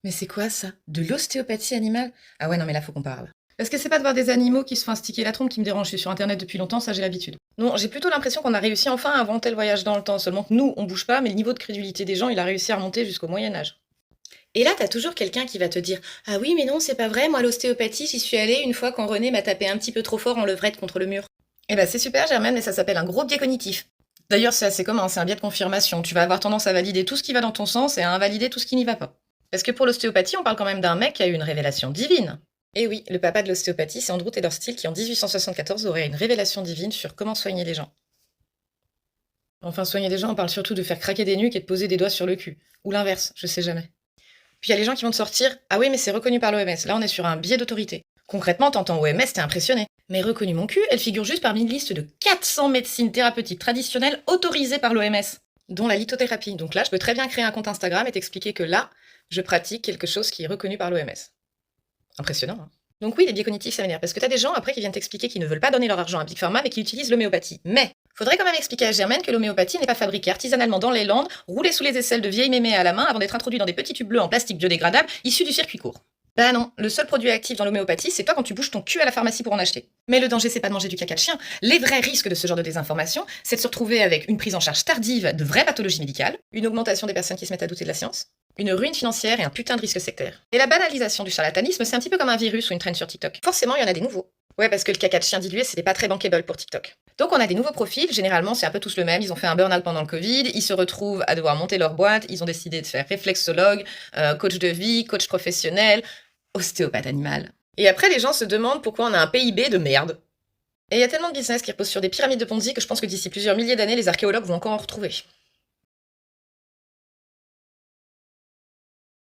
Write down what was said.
Mais c'est quoi ça? De l'ostéopathie animale? Ah ouais, non, mais là, faut qu'on parle. Parce que c'est pas de voir des animaux qui se font sticker la trompe qui me dérange. Je suis sur internet depuis longtemps, ça j'ai l'habitude. Non, j'ai plutôt l'impression qu'on a réussi enfin à inventer le voyage dans le temps. Seulement que nous, on bouge pas, mais le niveau de crédulité des gens, il a réussi à remonter jusqu'au Moyen-Âge. Et là, t'as toujours quelqu'un qui va te dire: «Ah oui, mais non, c'est pas vrai, moi l'ostéopathie, j'y suis allée une fois quand René m'a tapé un petit peu trop fort en levrette contre le mur.» Eh ben c'est super Germaine, mais ça s'appelle un gros biais cognitif. D'ailleurs, c'est assez commun, c'est un biais de confirmation. Tu vas avoir tendance à valider tout ce qui va dans ton sens et à invalider tout ce qui n'y va pas. Parce que pour l'ostéopathie, on parle quand même d'un mec qui a eu une révélation divine. Et oui, le papa de l'ostéopathie, c'est Andrew Taylor Still qui en 1874 aurait une révélation divine sur comment soigner les gens. Enfin, soigner les gens, on parle surtout de faire craquer des nuques et de poser des doigts sur le cul. Ou l'inverse, je sais jamais. Puis il y a les gens qui vont te sortir: «Ah oui, mais c'est reconnu par l'OMS.» Là, on est sur un biais d'autorité. Concrètement, t'entends OMS, t'es impressionné. Mais reconnu mon cul, elle figure juste parmi une liste de 400 médecines thérapeutiques traditionnelles autorisées par l'OMS, dont la lithothérapie. Donc là, je peux très bien créer un compte Instagram et t'expliquer que là, je pratique quelque chose qui est reconnu par l'OMS. Impressionnant, hein. Donc oui, les biais cognitifs, ça m'énerve, parce que t'as des gens après qui viennent t'expliquer qu'ils ne veulent pas donner leur argent à Big Pharma, mais qui utilisent l'homéopathie. Mais faudrait quand même expliquer à Germaine que l'homéopathie n'est pas fabriquée artisanalement dans les Landes, roulée sous les aisselles de vieilles mémés à la main avant d'être introduit dans des petits tubes bleus en plastique biodégradable issus du circuit court. Bah non, le seul produit actif dans l'homéopathie, c'est toi quand tu bouges ton cul à la pharmacie pour en acheter. Mais le danger, c'est pas de manger du caca de chien. Les vrais risques de ce genre de désinformation, c'est de se retrouver avec une prise en charge tardive de vraies pathologies médicales, une augmentation des personnes qui se mettent à douter de la science, une ruine financière et un putain de risque sectaire. Et la banalisation du charlatanisme, c'est un petit peu comme un virus ou une traîne sur TikTok. Forcément, il y en a des nouveaux. Ouais, parce que le caca de chien dilué, c'était pas très bankable pour TikTok. Donc on a des nouveaux profils, généralement c'est un peu tous le même, ils ont fait un burn-out pendant le Covid, ils se retrouvent à devoir monter leur boîte, ils ont décidé de faire réflexologue, coach de vie, coach professionnel, ostéopathe animal. Et après, les gens se demandent pourquoi on a un PIB de merde. Et il y a tellement de business qui reposent sur des pyramides de Ponzi que je pense que d'ici plusieurs milliers d'années, les archéologues vont encore en retrouver.